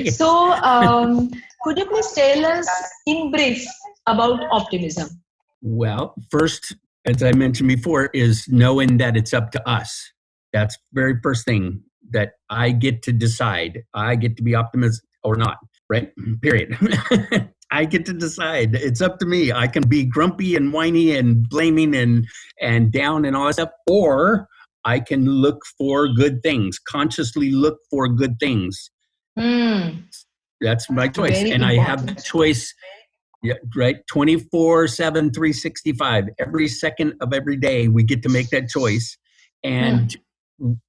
Okay. So, could you please tell us in brief about optimism? Well, first, as I mentioned before, is knowing that it's up to us. That's the very first thing, that I get to decide. I get to be optimistic or not, right? Period. I get to decide. It's up to me. I can be grumpy and whiny and blaming and down and all that stuff, or I can look for good things, consciously look for good things. That's my choice. Very and important. I have the choice, yeah, right? 24/7, 365. Every second of every day, we get to make that choice. And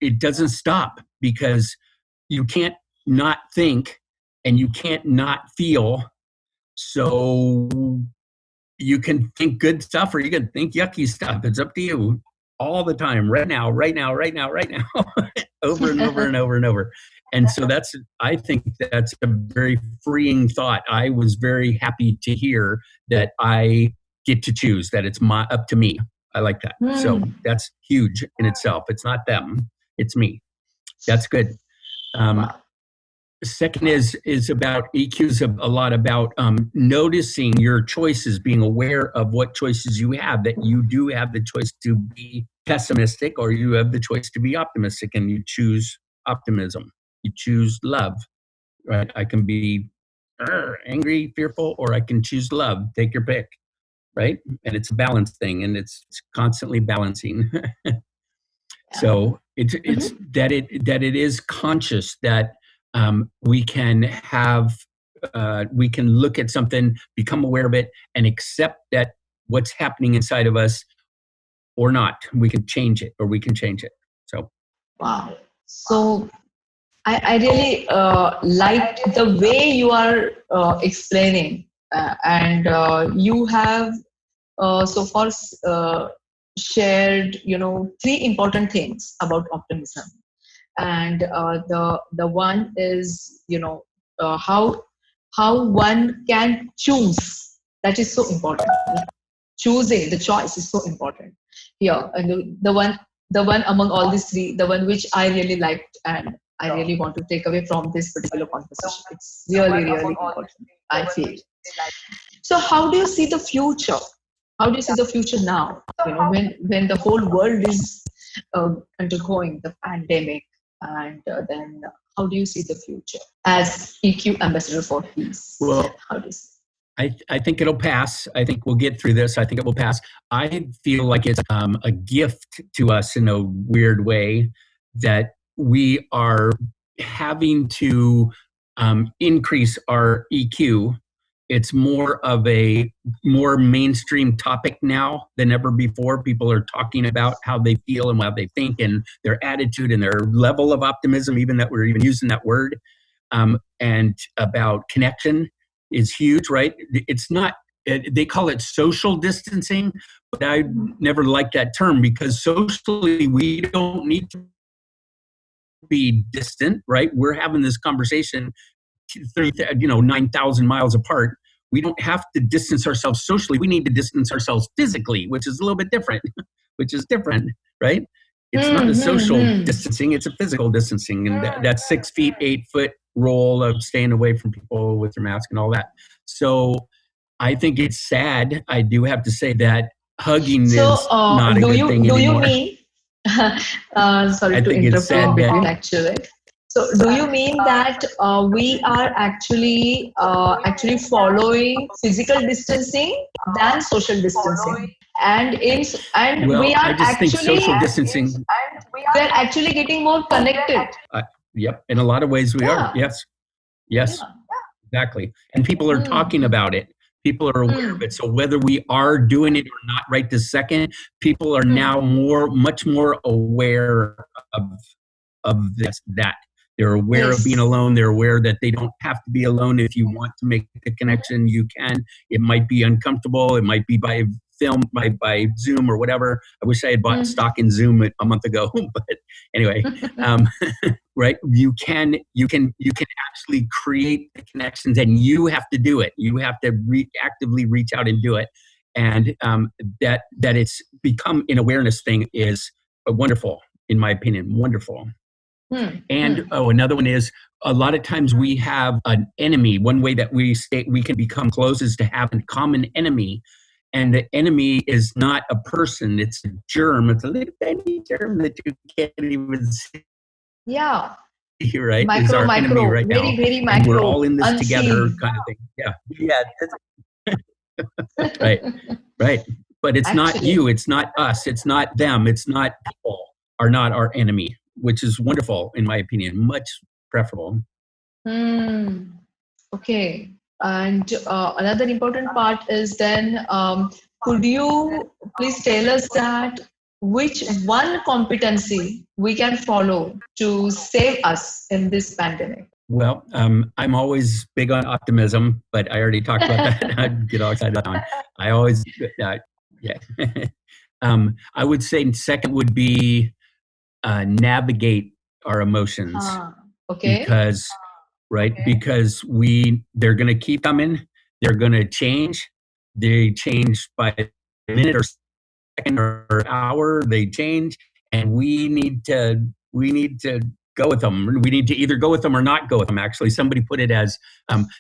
it doesn't stop, because you can't not think and you can't not feel. So you can think good stuff or you can think yucky stuff. It's up to you all the time, right now, over and over and over and over. And so I think that's a very freeing thought. I was very happy to hear that I get to choose, that it's up to me. I like that. So that's huge in itself. It's not them, it's me. That's good. Second is about EQ's a lot about noticing your choices, being aware of what choices you have, that you do have the choice to be pessimistic or you have the choice to be optimistic, and you choose optimism. You choose love, right? I can be angry, fearful, or I can choose love. Take your pick, right? And it's a balance thing, and it's constantly balancing. So it's that it is conscious, that we can look at something, become aware of it, and accept that what's happening inside of us or not. We can change it, or we can change it. So, wow. So, I really liked the way you are explaining, and you have so far shared, three important things about optimism. And the one is, how one can choose. That is so important. Choosing, the choice is so important here. And the one among all these three, the one which I really liked and I really want to take away from this particular conversation. It's really, really important, I feel. So how do you see the future? How do you see the future now? When the whole world is undergoing the pandemic, and then how do you see the future as EQ ambassador for peace? Well, how do you see? I think it'll pass. I think we'll get through this. I think it will pass. I feel like it's a gift to us in a weird way, that we are having to increase our EQ. It's more of a more mainstream topic now than ever before. People are talking about how they feel and how they think and their attitude and their level of optimism, even that we're even using that word, and about connection is huge, right? It's not, they call it social distancing, but I never liked that term, because socially we don't need to be distant, right? We're having this conversation 9,000 miles apart. We don't have to distance ourselves socially. We need to distance ourselves physically, which is a little bit different, right? It's not a social distancing, it's a physical distancing. And that's 6 feet, 8 foot rule of staying away from people with your mask and all that. So I think it's sad. I do have to say that hugging is not a good thing anymore. Do you mean, sorry to interrupt you in between actually. So do you mean that we are actually following physical distancing than social distancing? And we are actually social distancing. We are actually getting more connected. Yep, in a lot of ways we are. Yes, exactly. And people are talking about it. People are aware of it. So whether we are doing it or not right this second, people are now much more aware of that. They're aware of being alone. They're aware that they don't have to be alone. If you want to make a connection, you can. It might be uncomfortable. It might be by film, by Zoom or whatever. I wish I had bought stock in Zoom a month ago. But anyway, right? You can actually create the connections, and you have to do it. You have to actively reach out and do it. And that it's become an awareness thing is wonderful, in my opinion. Wonderful. And another one is a lot of times we have an enemy. One way that we can become close is to have a common enemy. And the enemy is not a person, it's a germ. It's a little tiny germ that you can't even see. Yeah. Right? Micro, is our enemy right very, now. very And we're micro, all in this unseen. together kind of thing. Yeah. Right. Right. But it's not you, it's not us, it's not them, it's not people are not our enemy, which is wonderful in my opinion, much preferable. Okay. And another important part is then, could you please tell us that which one competency we can follow to save us in this pandemic? Well, I'm always big on optimism, but I already talked about that. I get all excited about that one. I always, yeah. I would say second would be navigate our emotions. Okay. Because because they're going to keep coming, they're going to change. They change by a minute or second or hour. They change, and we need to go with them. We need to either go with them or not go with them. Actually, somebody put it as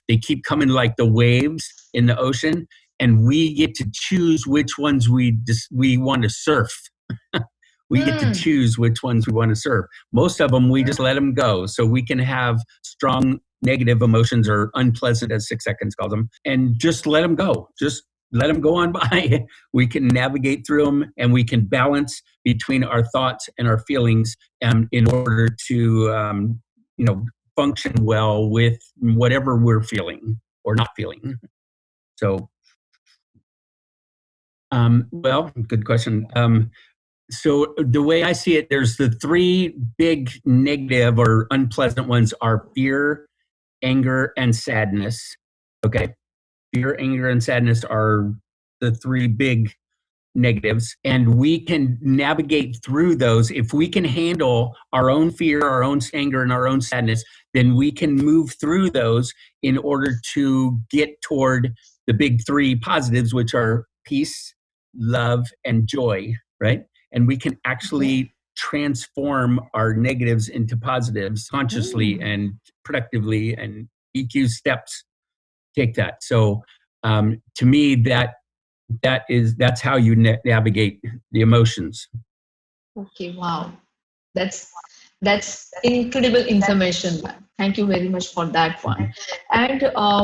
they keep coming like the waves in the ocean, and we get to choose which ones we want to surf. We get to choose which ones we want to serve. Most of them, we just let them go. So we can have strong negative emotions, or unpleasant, as 6 Seconds calls them, and just let them go. Just let them go on by. We can navigate through them, and we can balance between our thoughts and our feelings in order to, function well with whatever we're feeling or not feeling. So, well, good question. So the way I see it, there's the three big negative or unpleasant ones are fear, anger, and sadness. Okay. Fear, anger, and sadness are the three big negatives. And we can navigate through those. If we can handle our own fear, our own anger, and our own sadness, then we can move through those in order to get toward the big three positives, which are peace, love, and joy, right? And we can actually transform our negatives into positives consciously and productively, and EQ steps take that. So to me, that's how you navigate the emotions. Okay, wow. That's incredible information. Thank you very much for that one. And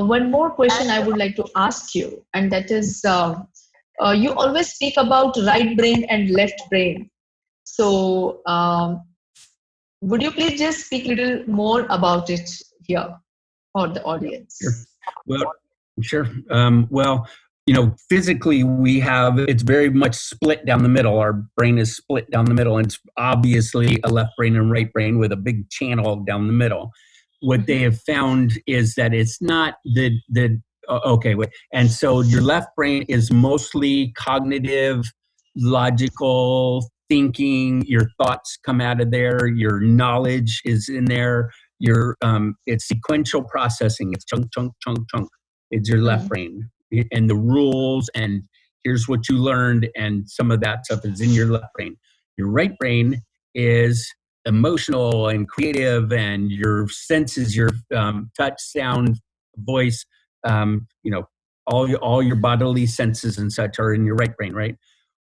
one more question I would like to ask you, and that is, you always speak about right brain and left brain. So would you please just speak a little more about it here for the audience? Sure. Well, physically it's very much split down the middle. Our brain is split down the middle, and it's obviously a left brain and right brain with a big channel down the middle. What they have found is that it's not and so your left brain is mostly cognitive, logical thinking. Your thoughts come out of there. Your knowledge is in there. It's sequential processing. It's chunk, chunk, chunk, chunk. It's your left brain, and the rules, and here's what you learned, and some of that stuff is in your left brain. Your right brain is emotional and creative, and your senses, your touch, sound, voice, all your bodily senses and such are in your right brain, right?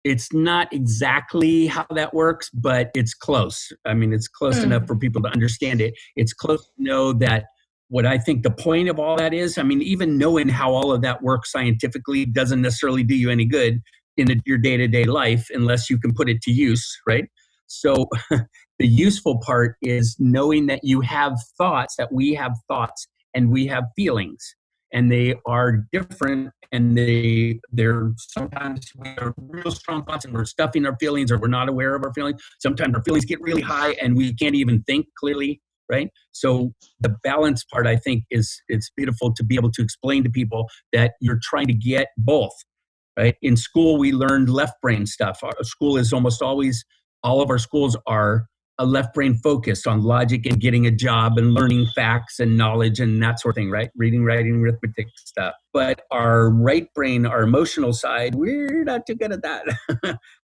It's not exactly how that works, but it's close. I mean, it's close enough for people to understand it. It's close to know that what I think the point of all that is. I mean, even knowing how all of that works scientifically doesn't necessarily do you any good in your day-to-day life unless you can put it to use, right? So the useful part is knowing that you have thoughts, that we have thoughts, and we have feelings. And they are different, and they're sometimes we are real strong thoughts and we're stuffing our feelings, or we're not aware of our feelings. Sometimes our feelings get really high and we can't even think clearly, right? So the balance part, I think, it's beautiful to be able to explain to people that you're trying to get both, right? In school, we learned left brain stuff. Our school is almost always, all of our schools are a left brain focused on logic and getting a job and learning facts and knowledge and that sort of thing, right? Reading, writing, arithmetic stuff. But our right brain, our emotional side, we're not too good at that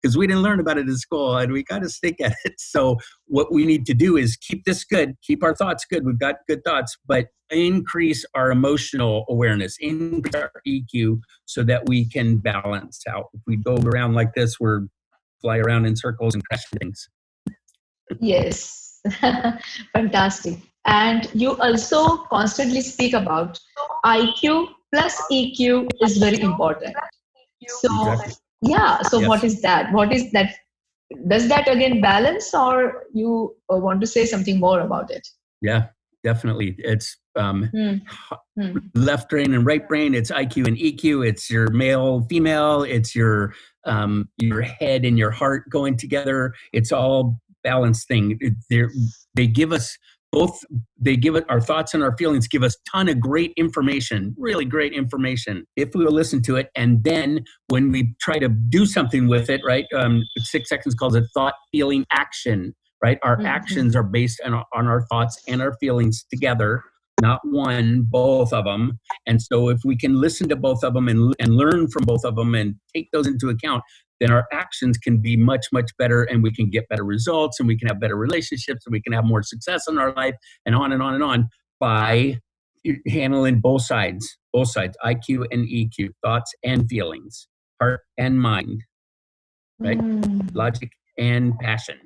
because we didn't learn about it in school and we got to stick at it. So what we need to do is keep this good, keep our thoughts good. We've got good thoughts, but increase our emotional awareness, increase our EQ so that we can balance out. If we go around like this, we're fly around in circles and crash things. Yes, fantastic. And you also constantly speak about IQ plus EQ is very important. So, Exactly. yeah, so Yes. what is that? What is that? Does that again balance, or you want to say something more about it? Yeah, definitely. It's Hmm. left brain and right brain. It's IQ and EQ. It's your male, female. It's your head and your heart going together. It's all balanced thing. They give us both. They give it our thoughts and our feelings. Give us ton of great information, really great information. If we will listen to it, and then when we try to do something with it, right? 6 Seconds calls it thought, feeling, action. Right, our actions are based on our thoughts and our feelings together. Not one, both of them. And so if we can listen to both of them and learn from both of them and take those into account, then our actions can be much, much better and we can get better results and we can have better relationships and we can have more success in our life and on and on and on by handling both sides, IQ and EQ, thoughts and feelings, heart and mind, right? Logic and passion.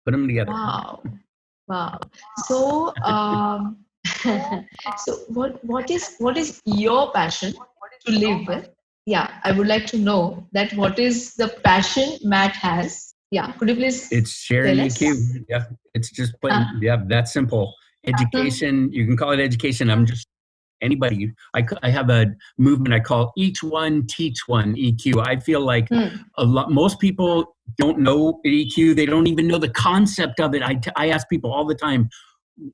Put them together. Wow. So, so what is your passion to live with? Yeah, I would like to know that what is the passion Matt has? Yeah, could you please? It's sharing EQ. Yeah, it's just plain. Yeah, that's simple. Education. You can call it education. I'm just anybody. I have a movement I call each one teach one EQ. I feel like most people don't know EQ. They don't even know the concept of it. I ask people all the time,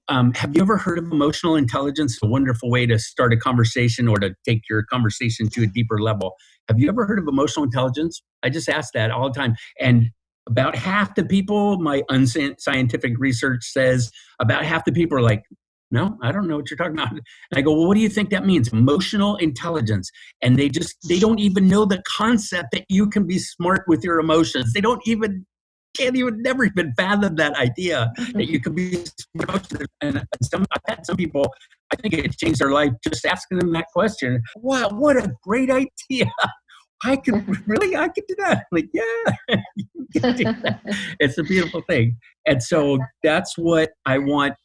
have you ever heard of emotional intelligence? A wonderful way to start a conversation or to take your conversation to a deeper level. Have you ever heard of emotional intelligence? I just ask that all the time. And about half the people, my unscientific research says, about half the people are like, no, I don't know what you're talking about. And I go, well, what do you think that means? Emotional intelligence. And they don't even know the concept that you can be smart with your emotions. They never even fathom that idea that you can be smart. And I've had some people, I think it changed their life just asking them that question. Wow, what a great idea. I could do that. Like, yeah, you can do that. It's a beautiful thing. And so that's what I want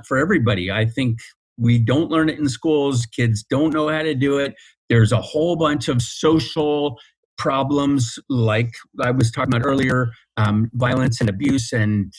for everybody. I think we don't learn it in schools. Kids don't know how to do it. There's a whole bunch of social problems like I was talking about earlier, violence and abuse and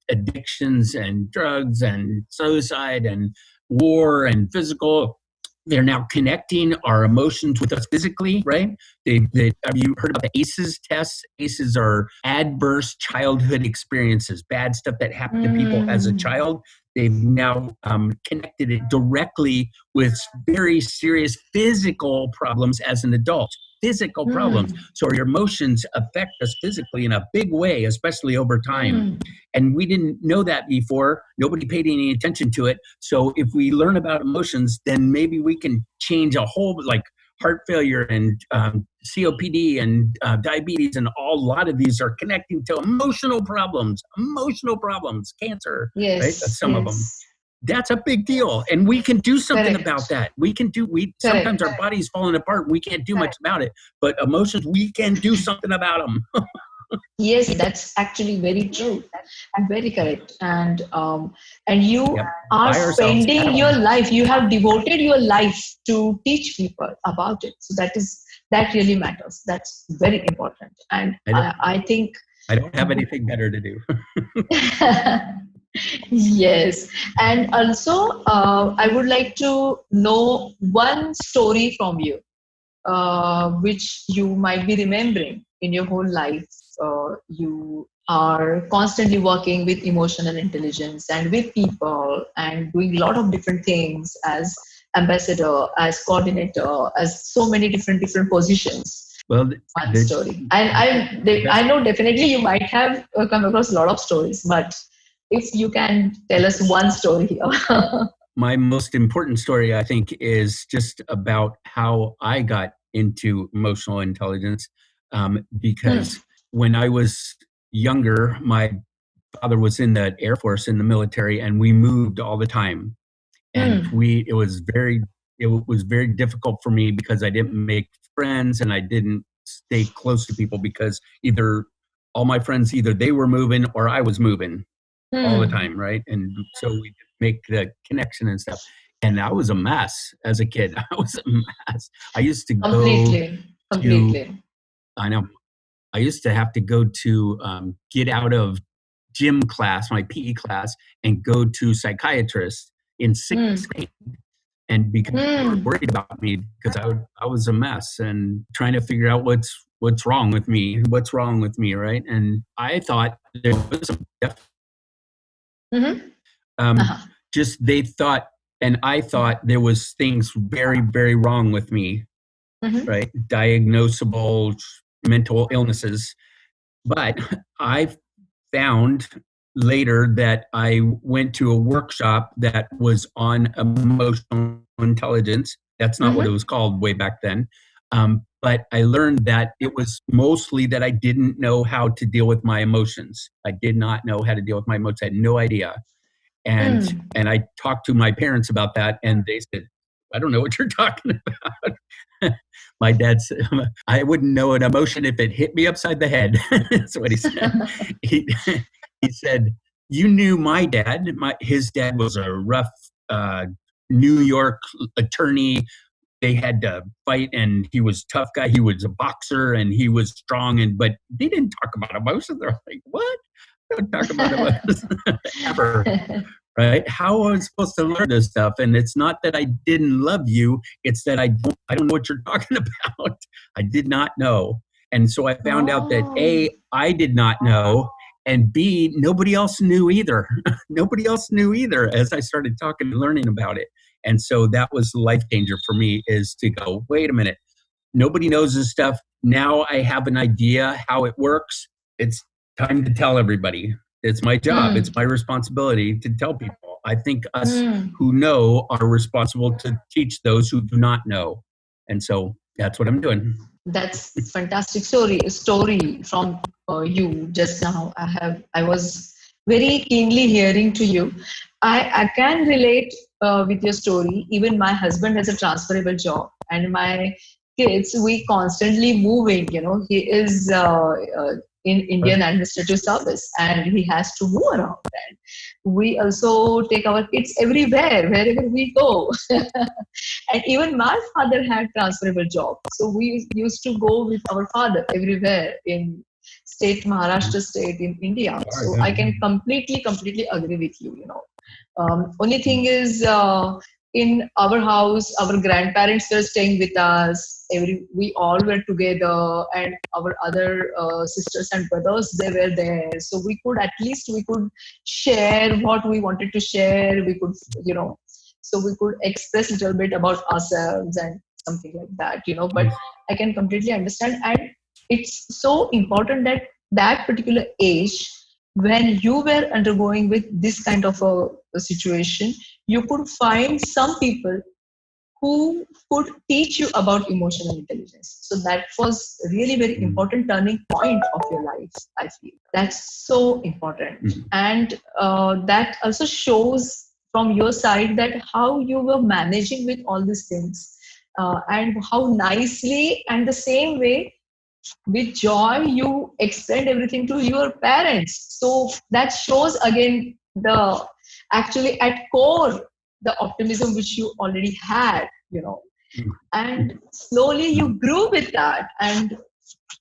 addictions and drugs and suicide and war and physical. They're now connecting our emotions with us physically, right? Have you heard about the ACEs tests? ACEs are adverse childhood experiences, bad stuff that happened to people as a child. They've now connected it directly with very serious physical problems as an adult. Physical problems. So your emotions affect us physically in a big way, especially over time. And we didn't know that before. Nobody paid any attention to it. So if we learn about emotions, then maybe we can change a whole, like heart failure and COPD and diabetes and a lot of these are connecting to emotional problems, cancer, Yes, right? That's some of them. That's a big deal. And we can do something about that. Sometimes our body's falling apart. We can't do much about it. But emotions, we can do something about them. Yes, that's actually very true. Very correct. And you are spending your life, you have devoted your life to teach people about it. So that really matters. That's very important. And I think I don't have anything better to do. Yes. And also, I would like to know one story from you, which you might be remembering in your whole life. You are constantly working with emotional intelligence and with people and doing a lot of different things as ambassador, as coordinator, as so many different positions. Well, one story. And I know definitely you might have come across a lot of stories, but if you can tell us one story here. my most important story, I think, is just about how I got into emotional intelligence. Hmm. Because when I was younger, my father was in the Air Force, in the military, and we moved all the time. And Hmm. it was very difficult for me because I didn't make friends and I didn't stay close to people because either all my friends, either they were moving or I was moving all the Hmm. time, right? And so we make the connection and stuff. And I was a mess as a kid. I was a mess. I used to go Completely. to, Completely. I know, I used to have to go to get out of gym class, my PE class, and go to psychiatrist in Hmm. sixth grade. And because they were Hmm. worried about me because I was a mess and trying to figure out what's wrong with me, right? And I thought there was some Mm-hmm. um, Uh-huh. just they thought, and I thought there was things very, very wrong with me, Mm-hmm. right? Diagnosable mental illnesses. But I found later that I went to a workshop that was on emotional intelligence. That's not what it Mm-hmm. was called way back then. But I learned that it was mostly that I didn't know how to deal with my emotions. I did not know how to deal with my emotions. I had no idea. Hmm. And I talked to my parents about that, and they said, "I don't know what you're talking about." My dad said, "I wouldn't know an emotion if it hit me upside the head." That's what he said. He, he said, "You knew my dad. His dad was a rough uh, New York attorney. They had to fight, and he was a tough guy. He was a boxer, and he was strong. And but they didn't talk about emotions. They're like, what? Don't talk about emotions ever." Right? How am I supposed to learn this stuff? And it's not that I didn't love you, it's that I don't know what you're talking about. I did not know. And so I found out that Oh. A, I did not know, and B, nobody else knew either. Nobody else knew either as I started talking and learning about it. And so that was the life changer for me, is to go, wait a minute, nobody knows this stuff. Now I have an idea how it works. It's time to tell everybody. It's my job. Hmm. It's my responsibility to tell people. I think us Hmm. who know are responsible to teach those who do not know. And so that's what I'm doing. That's fantastic story from you just now. I was very keenly hearing to you. I can relate with your story. Even my husband has a transferable job, and my kids, we constantly moving. You know, he is in Indian administrative service, and he has to move around. And we also take our kids everywhere, wherever we go. And even my father had transferable job, so we used to go with our father everywhere in state Maharashtra state in India. So I can completely agree with you. You know, only thing is, in our house, our grandparents were staying with us. We all were together, and our other sisters and brothers, they were there. So we could share what we wanted to share. We could, you know, so we could express a little bit about ourselves and something like that. You know, but I can completely understand, and it's so important that that particular age, when you were undergoing with this kind of a situation, you could find some people who could teach you about emotional intelligence. So that was really very important turning point of your life, I feel. That's so important. And that also shows from your side that how you were managing with all these things, and how nicely and the same way with joy you explained everything to your parents. So that shows again the actually at core the optimism which you already had, you know, and slowly you grew with that, and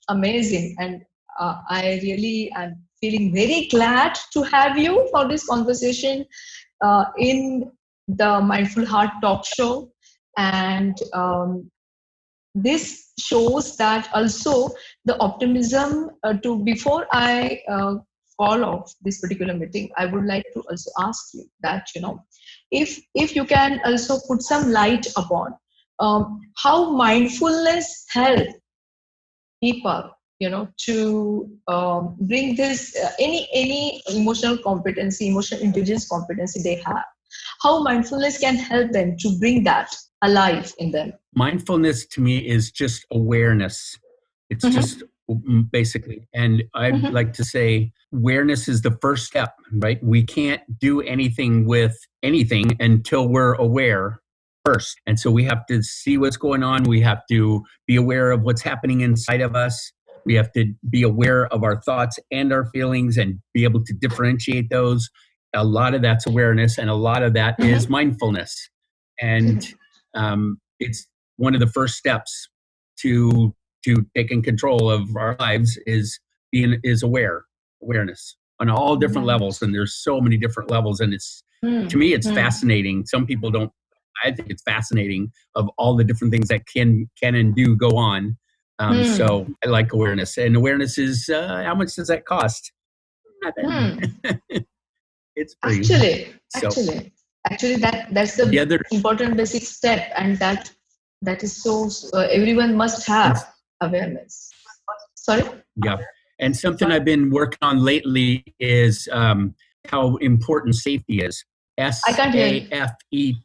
amazing. And I really am feeling very glad to have you for this conversation in the Mindful Heart talk show. And this shows that also the optimism to before I call off this particular meeting, I would like to also ask you that, you know, if you can also put some light upon how mindfulness help people, to bring this any emotional competency, emotional intelligence competency they have, how mindfulness can help them to bring that alive in them. Mindfulness to me is just awareness. It's just basically, and I'd like to say awareness is the first step, right? We can't do anything with anything until we're aware first. And so we have to see what's going on. We have to be aware of what's happening inside of us. We have to be aware of our thoughts and our feelings and be able to differentiate those. A lot of that's awareness, and a lot of that is mindfulness. And it's one of the first steps to taking control of our lives is awareness on all different levels, and there's so many different levels, and it's to me it's fascinating. Some people don't. I think it's fascinating of all the different things that can and do go on. So I like awareness, and awareness is how much does that cost? It's free. Actually that's the other important basic step, and that is so everyone must have awareness. Sorry? Yeah. And something I've been working on lately is how important safety is. SAFETY. Safety.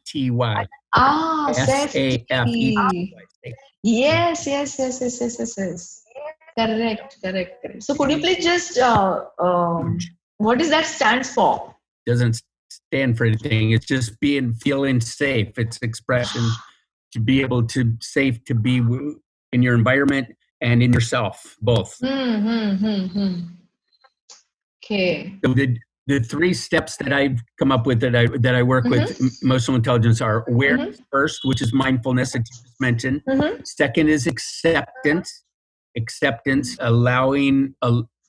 Yes. Correct. So could you please just what does that stands for? Doesn't stand for anything. It's just feeling safe. It's expression to be able to safe to be in your environment and in yourself, both. Okay. So the three steps that I've come up with that I work with emotional intelligence are awareness first, which is mindfulness that you just mentioned. Second is acceptance, allowing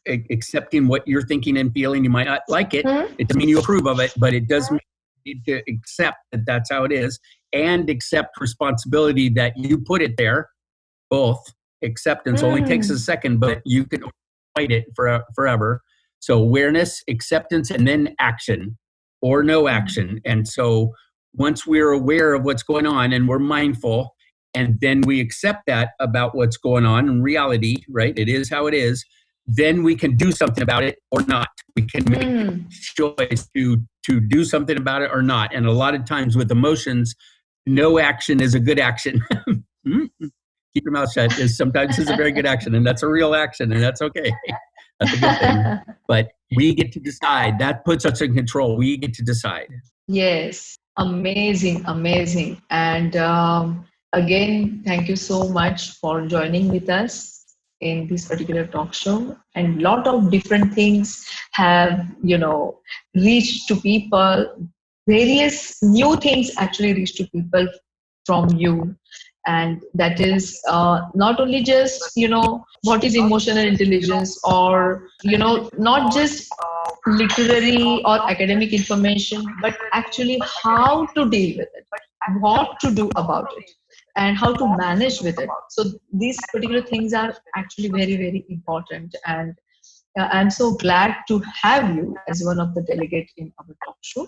accepting what you're thinking and feeling. You might not like it. It doesn't mean you approve of it, but it does mean you need to accept that that's how it is, and accept responsibility that you put it there. Both. Acceptance only takes a second, but you can fight it forever. So awareness, acceptance, and then action or no action. And so once we're aware of what's going on and we're mindful, and then we accept that about what's going on in reality, right? It is how it is. Then we can do something about it or not. We can make a choice to do something about it or not. And a lot of times with emotions, no action is a good action. Keep your mouth shut sometimes is a very good action, and that's a real action, and that's okay. That's a good thing. But we get to decide. That puts us in control. We get to decide. Yes. Amazing. And again, thank you so much for joining with us in this particular talk show. And a lot of different things have, reached to people. Various new things actually reach to people from you. And that is not only just, what is emotional intelligence, or, not just literary or academic information, but actually how to deal with it, what to do about it, and how to manage with it. So these particular things are actually very, very important. And I'm so glad to have you as one of the delegates in our talk show.